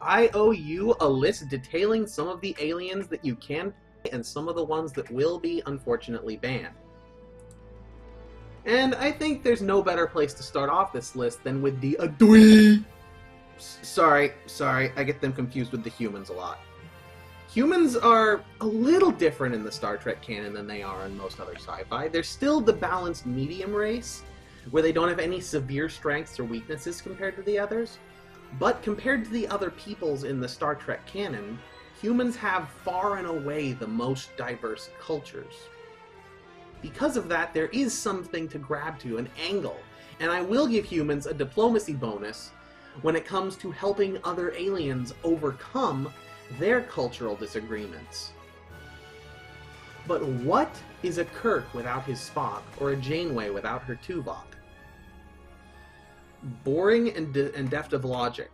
I owe you a list detailing some of the aliens that you can play and some of the ones that will be, unfortunately, banned. And I think there's no better place to start off this list than with the Adui. Sorry, I get them confused with the humans a lot. Humans are a little different in the Star Trek canon than they are in most other sci-fi. They're still the balanced medium race, where they don't have any severe strengths or weaknesses compared to the others. But compared to the other peoples in the Star Trek canon, humans have far and away the most diverse cultures. Because of that, there is something to grab to, an angle, and I will give humans a diplomacy bonus when it comes to helping other aliens overcome their cultural disagreements. But what is a Kirk without his Spock, or a Janeway without her Tuvok? Boring and deft of logic.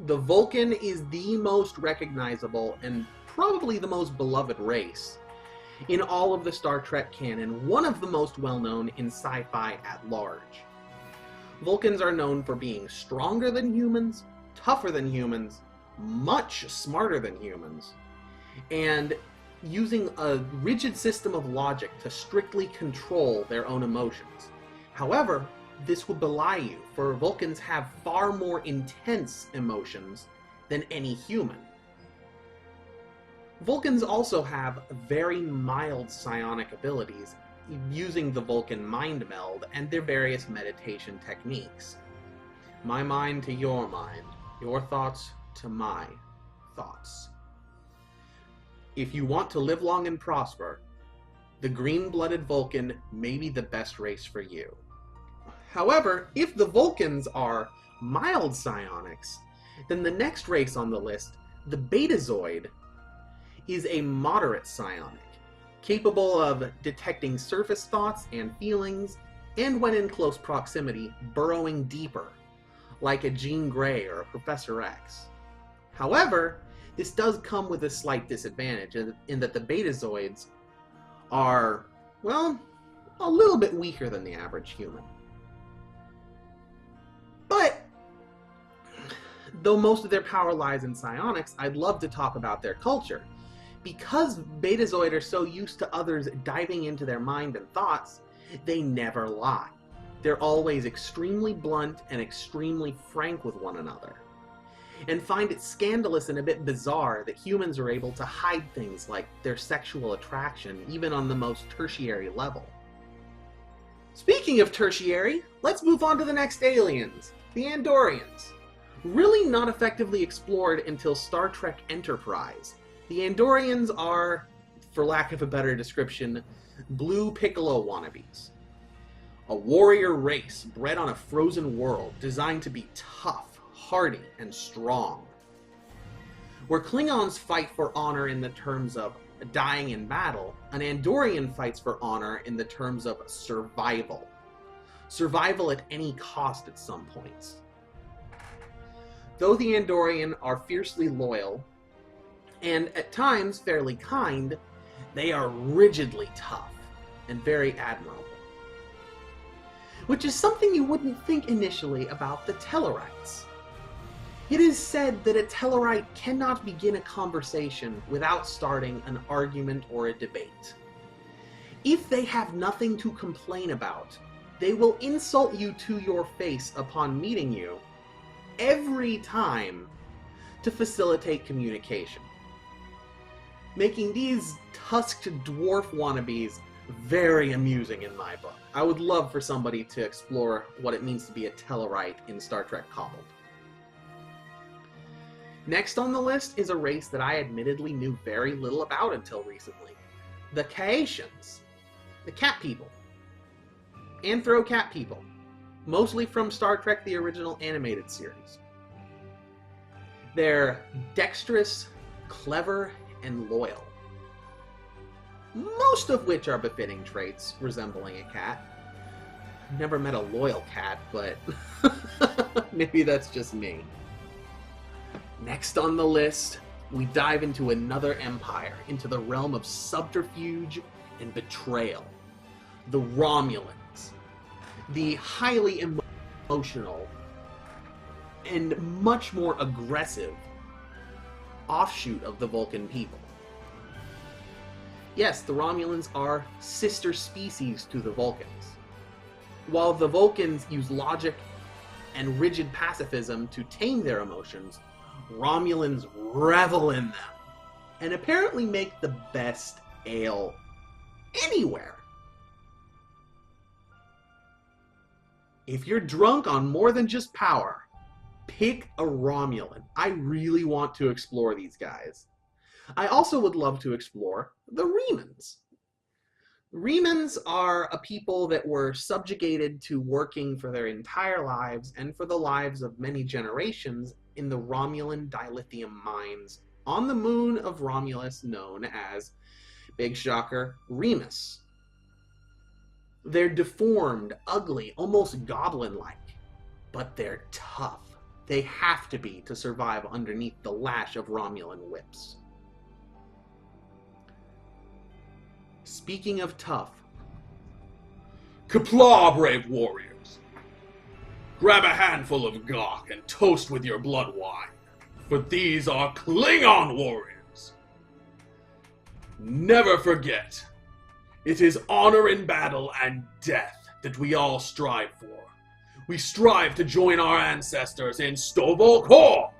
The Vulcan is the most recognizable and probably the most beloved race in all of the Star Trek canon, one of the most well-known in sci-fi at large. Vulcans are known for being stronger than humans, tougher than humans, much smarter than humans, and using a rigid system of logic to strictly control their own emotions. However, this would belie you, for Vulcans have far more intense emotions than any human. Vulcans also have very mild psionic abilities, using the Vulcan mind meld and their various meditation techniques. My mind to your mind, your thoughts to my thoughts. If you want to live long and prosper, the green-blooded Vulcan may be the best race for you. However, if the Vulcans are mild psionics, then the next race on the list, the Betazoid, is a moderate psionic, capable of detecting surface thoughts and feelings, and when in close proximity, burrowing deeper, like a Jean Grey or a Professor X. However, this does come with a slight disadvantage in that the Betazoids are, well, a little bit weaker than the average human. But, though most of their power lies in psionics, I'd love to talk about their culture. Because Betazoid are so used to others diving into their mind and thoughts, they never lie. They're always extremely blunt and extremely frank with one another, and find it scandalous and a bit bizarre that humans are able to hide things like their sexual attraction even on the most tertiary level. Speaking of tertiary, let's move on to the next aliens, the Andorians. Really not effectively explored until Star Trek Enterprise. The Andorians are, for lack of a better description, blue Piccolo wannabes. A warrior race bred on a frozen world designed to be tough, hardy, and strong. Where Klingons fight for honor in the terms of dying in battle, an Andorian fights for honor in the terms of survival. Survival at any cost at some points. Though the Andorian are fiercely loyal, and at times fairly kind, they are rigidly tough and very admirable. Which is something you wouldn't think initially about the Tellarites. It is said that a Tellarite cannot begin a conversation without starting an argument or a debate. If they have nothing to complain about, they will insult you to your face upon meeting you every time to facilitate communication, making these tusked dwarf wannabes very amusing in my book. I would love for somebody to explore what it means to be a Tellarite in Star Trek Kobbled. Next on the list is a race that I admittedly knew very little about until recently. The Kaetians. The cat people. Anthro cat people. Mostly from Star Trek the original animated series. They're dexterous, clever, and loyal. Most of which are befitting traits resembling a cat. I've never met a loyal cat, but maybe that's just me. Next on the list, we dive into another empire, into the realm of subterfuge and betrayal. The Romulans. The highly emotional and much more aggressive offshoot of the Vulcan people. Yes, the Romulans are sister species to the Vulcans. While the Vulcans use logic and rigid pacifism to tame their emotions, Romulans revel in them, and apparently make the best ale anywhere. If you're drunk on more than just power, pick a Romulan. I really want to explore these guys. I also would love to explore the Remans. Remans are a people that were subjugated to working for their entire lives and for the lives of many generations in the Romulan dilithium mines on the moon of Romulus known as, big shocker, Remus. They're deformed, ugly, almost goblin-like, but they're tough. They have to be to survive underneath the lash of Romulan whips. Speaking of tough, Qapla', brave warriors! Grab a handful of gawk and toast with your blood wine, for these are Klingon warriors. Never forget, it is honor in battle and death that we all strive for. We strive to join our ancestors in Stovall Kor,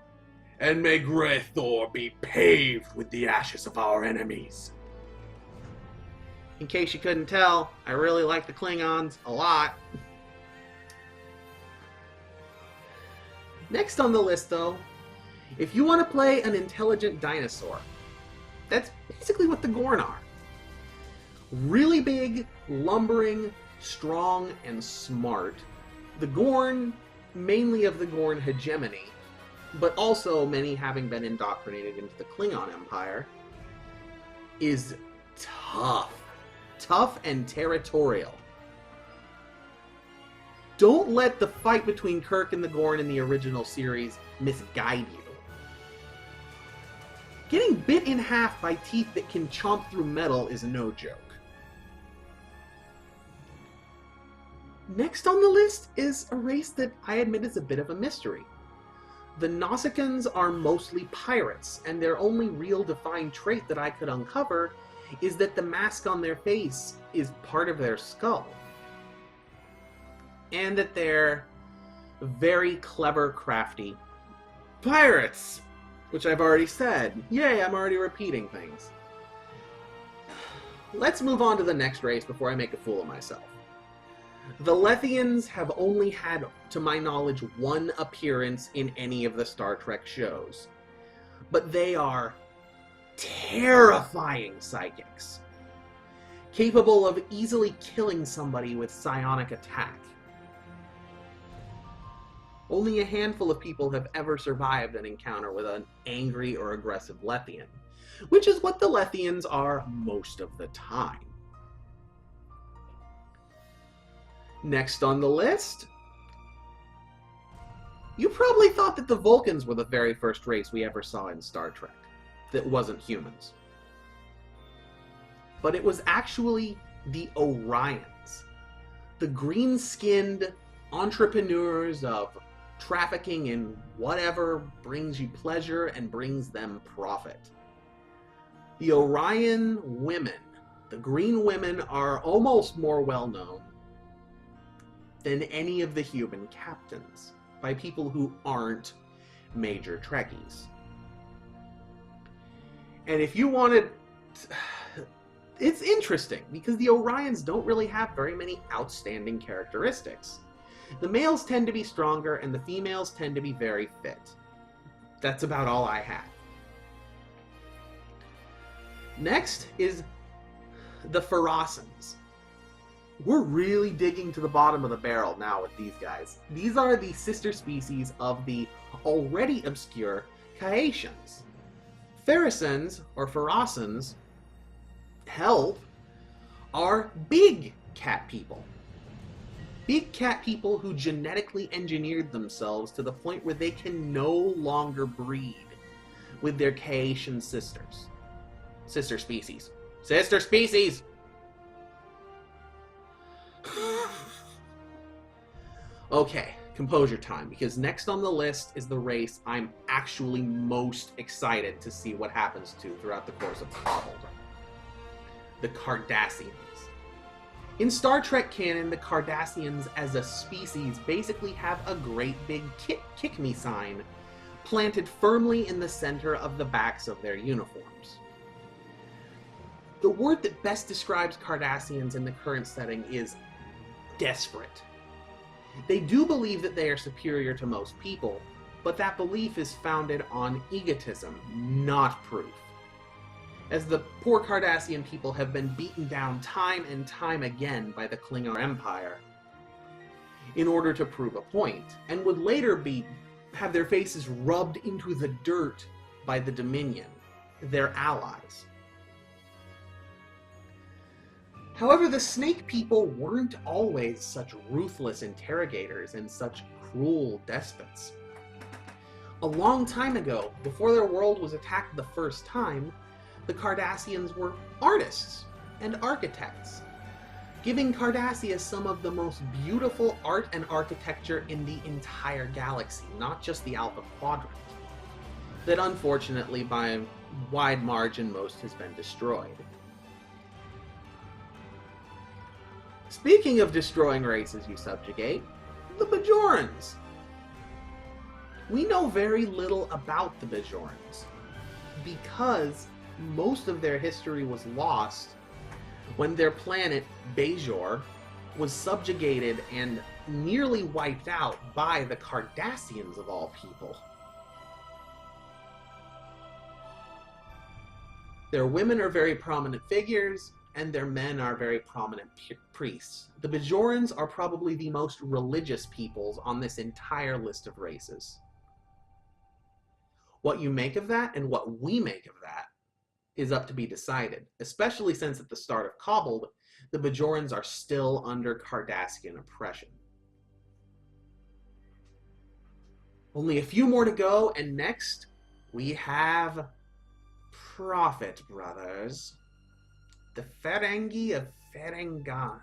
and may Grey Thor be paved with the ashes of our enemies. in case you couldn't tell, I really like the Klingons a lot. Next on the list, though, if you want to play an intelligent dinosaur, that's basically what the Gorn are. Really big, lumbering, strong, and smart. The Gorn, mainly of the Gorn hegemony, but also many having been indoctrinated into the Klingon Empire, is tough. Tough and territorial. Don't let the fight between Kirk and the Gorn in the original series misguide you. Getting bit in half by teeth that can chomp through metal is no joke. Next on the list is a race that I admit is a bit of a mystery. The Nausicaans are mostly pirates, and their only real defined trait that I could uncover is that the mask on their face is part of their skull. And that they're very clever, crafty pirates, which I've already said. Yay, I'm already repeating things. Let's move on to the next race before I make a fool of myself. The Lethians have only had, to my knowledge, one appearance in any of the Star Trek shows. But they are terrifying psychics, capable of easily killing somebody with psionic attack. Only a handful of people have ever survived an encounter with an angry or aggressive Lethian, which is what the Lethians are most of the time. Next on the list, you probably thought that the Vulcans were the very first race we ever saw in Star Trek that wasn't humans. But it was actually the Orions, the green-skinned entrepreneurs of trafficking in whatever brings you pleasure and brings them profit. The Orion women, the green women, are almost more well-known than any of the human captains by people who aren't major Trekkies. And if you wanted... It's interesting, because the Orions don't really have very many outstanding characteristics. The males tend to be stronger, and the females tend to be very fit. That's about all I have. Next is the Pharasans. We're really digging to the bottom of the barrel now with these guys. These are the sister species of the already obscure Caetians. Pharasans, or Pharasans, hell, are big cat people. Big cat people who genetically engineered themselves to the point where they can no longer breed with their Caetian sisters. Sister species. Sister species! Okay, composure time, because next on the list is the race I'm actually most excited to see what happens to throughout the course of Kobbled. The Cardassians. In Star Trek canon, the Cardassians as a species basically have a great big kick me sign planted firmly in the center of the backs of their uniforms. The word that best describes Cardassians in the current setting is desperate. They do believe that they are superior to most people, but that belief is founded on egotism, not proof. As the poor Cardassian people have been beaten down time and time again by the Klingon Empire in order to prove a point, and would later have their faces rubbed into the dirt by the Dominion, their allies. However, the Snake people weren't always such ruthless interrogators and such cruel despots. A long time ago, before their world was attacked the first time, the Cardassians were artists and architects, giving Cardassia some of the most beautiful art and architecture in the entire galaxy, not just the Alpha Quadrant, that unfortunately by a wide margin most has been destroyed. Speaking of destroying races you subjugate, the Bajorans. We know very little about the Bajorans, because most of their history was lost when their planet, Bajor, was subjugated and nearly wiped out by the Cardassians of all people. Their women are very prominent figures, and their men are very prominent priests. The Bajorans are probably the most religious peoples on this entire list of races. What you make of that, and what we make of that, is up to be decided, especially since at the start of Kobbled, the Bajorans are still under Cardassian oppression. Only a few more to go, and next, we have Prophet Brothers. The Ferengi of Ferengi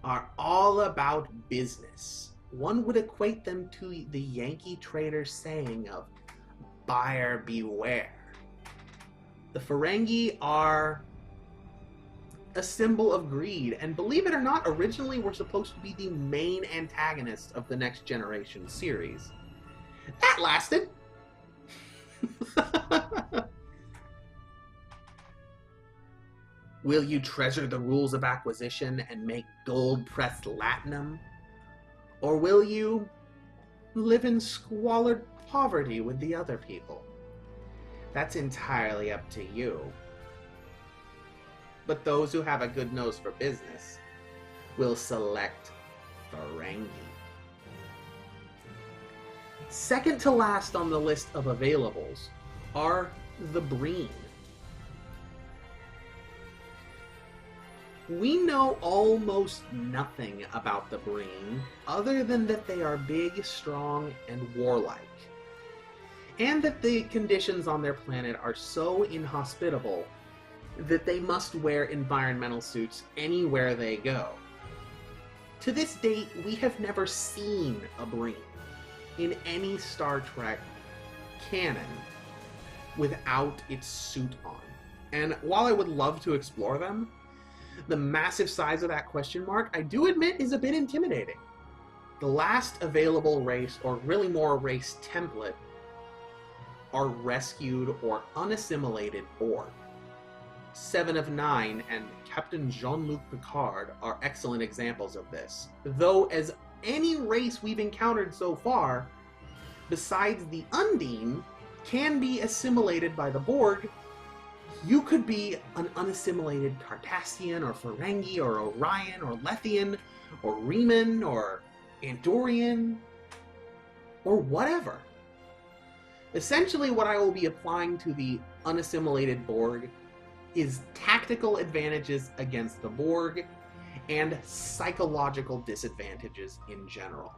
are all about business. One would equate them to the Yankee trader saying of buyer beware. The Ferengi are a symbol of greed, and believe it or not, originally were supposed to be the main antagonists of the Next Generation series. That lasted. Will you treasure the rules of acquisition and make gold-pressed latinum? Or will you live in squalid poverty with the other people? That's entirely up to you. But those who have a good nose for business will select Ferengi. Second to last on the list of availables are the Breen. We know almost nothing about the Breen, other than that they are big, strong, and warlike, and that the conditions on their planet are so inhospitable that they must wear environmental suits anywhere they go. To this date, we have never seen a Breen in any Star Trek canon without its suit on. And while I would love to explore them, the massive size of that question mark, I do admit, is a bit intimidating. The last available race, or really more race template, are rescued or unassimilated Borg. 7 of 9 and Captain Jean-Luc Picard are excellent examples of this, though as any race we've encountered so far, besides the Undine, can be assimilated by the Borg, you could be an unassimilated Cardassian, or Ferengi, or Orion, or Lethian, or Riemann, or Andorian, or whatever. Essentially, what I will be applying to the unassimilated Borg is tactical advantages against the Borg and psychological disadvantages in general.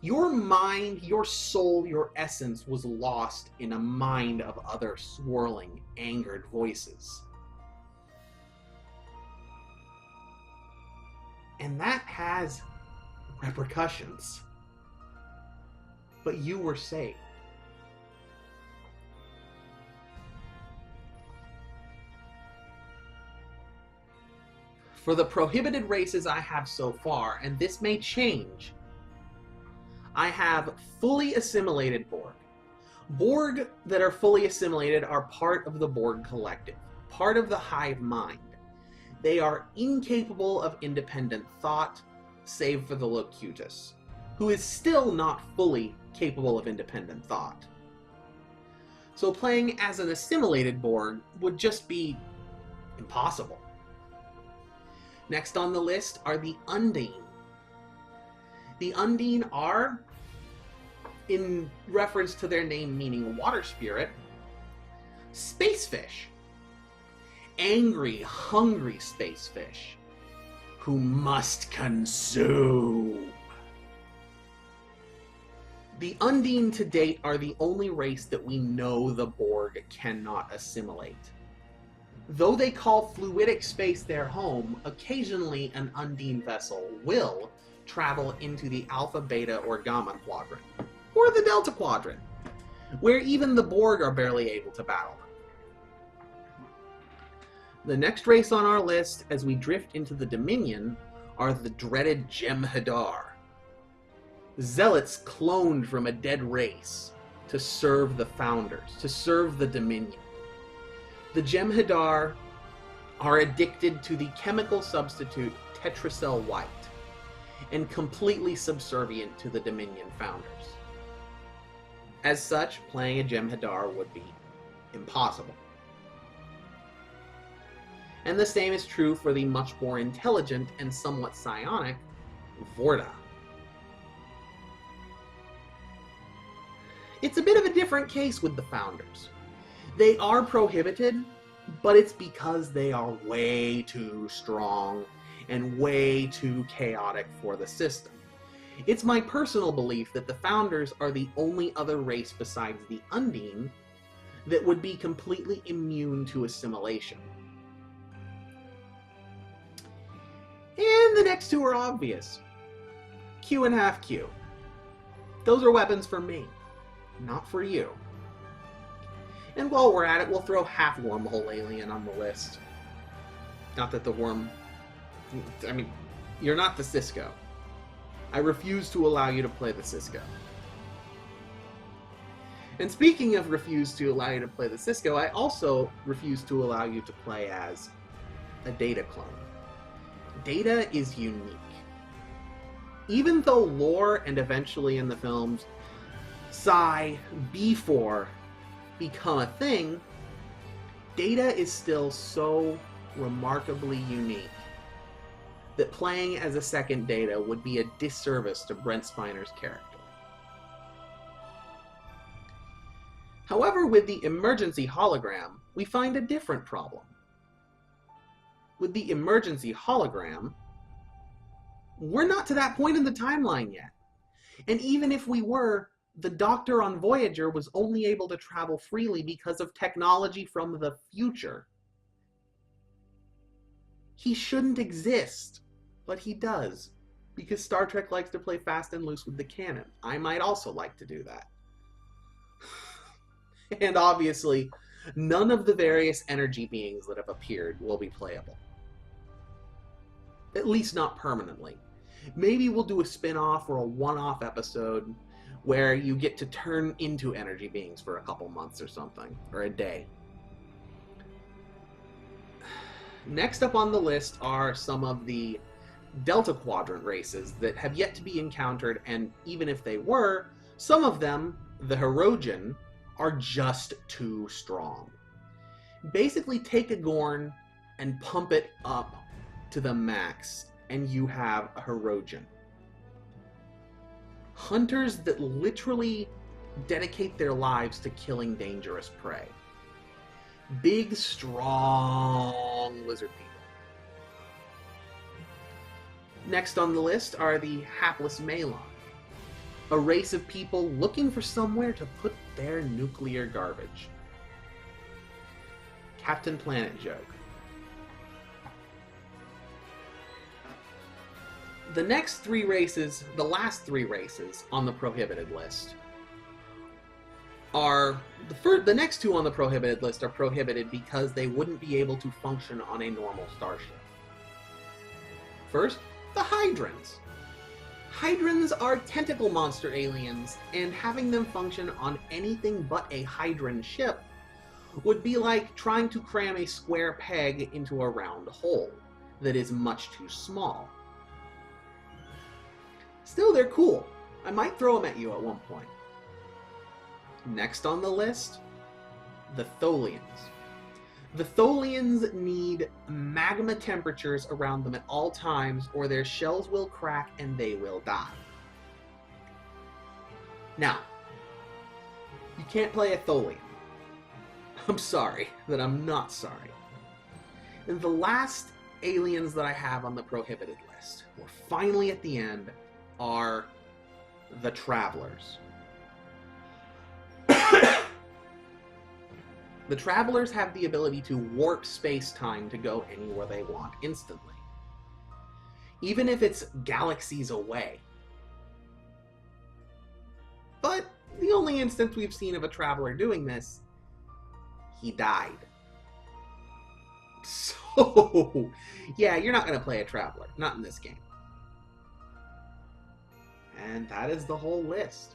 Your mind, your soul, your essence was lost in a mind of other swirling, angered voices. And that has repercussions. But you were saved. For the prohibited races I have so far, and this may change, I have fully assimilated Borg. Borg that are fully assimilated are part of the Borg collective, part of the hive mind. They are incapable of independent thought, save for the Locutus, who is still not fully capable of independent thought. So playing as an assimilated Borg would just be impossible. Next on the list are the Undine. The Undine are, in reference to their name meaning water spirit, space fish. Angry, hungry space fish who must consume. The Undine to date are the only race that we know the Borg cannot assimilate. Though they call fluidic space their home, occasionally an Undine vessel will travel into the Alpha, Beta, or Gamma quadrant, or the Delta quadrant, where even the Borg are barely able to battle them. The next race on our list, as we drift into the Dominion, are the dreaded Jem'Hadar. Zealots cloned from a dead race to serve the Founders, to serve the Dominion. The Jem'Hadar are addicted to the chemical substitute tetracell white and completely subservient to the Dominion Founders. As such, playing a Jem'Hadar would be impossible. And the same is true for the much more intelligent and somewhat psionic Vorta. It's a bit of a different case with the Founders. They are prohibited, but it's because they are way too strong and way too chaotic for the system. It's my personal belief that the Founders are the only other race besides the Undine that would be completely immune to assimilation. And the next two are obvious. Q and half Q. Those are weapons for me, not for you. And while we're at it, we'll throw half wormhole alien on the list. Not that the worm... I mean, you're not the Cisco. I refuse to allow you to play the Cisco. And speaking of refuse to allow you to play the Cisco, I also refuse to allow you to play as a Data clone. Data is unique. Even though lore and eventually in the films, Psi, B4 become a thing, Data is still so remarkably unique that playing as a second Data would be a disservice to Brent Spiner's character. However, with the emergency hologram, we find a different problem. With the emergency hologram, we're not to that point in the timeline yet. And even if we were, the Doctor on Voyager was only able to travel freely because of technology from the future. He shouldn't exist, but he does, because Star Trek likes to play fast and loose with the canon. I might also like to do that. And obviously, none of the various energy beings that have appeared will be playable. At least not permanently. Maybe we'll do a spin-off or a one-off episode where you get to turn into energy beings for a couple months or something, or a day. Next up on the list are some of the Delta Quadrant races that have yet to be encountered, and even if they were, some of them, the Hirogen, are just too strong. Basically take a Gorn and pump it up to the max, and you have a Hirogen. Hunters that literally dedicate their lives to killing dangerous prey. Big, strong lizard people. Next on the list are the hapless Malon, a race of people looking for somewhere to put their nuclear garbage. Captain Planet joke. The next three races, the last three races on the prohibited list, are the next two on the prohibited list are prohibited because they wouldn't be able to function on a normal starship. First, the Hydrons. Hydrons are tentacle monster aliens, and having them function on anything but a Hydron ship would be like trying to cram a square peg into a round hole that is much too small. Still, they're cool. I might throw them at you at one point. Next on the list, the Tholians. The Tholians need magma temperatures around them at all times, or their shells will crack and they will die. Now, you can't play a Tholian. I'm sorry that I'm not sorry. And the last aliens that I have on the prohibited list, we're finally at the end, are the Travelers. The Travelers have the ability to warp space-time to go anywhere they want instantly, even if it's galaxies away. But the only instance we've seen of a Traveler doing this, he died. So, yeah, you're not going to play a Traveler, not in this game. And that is the whole list.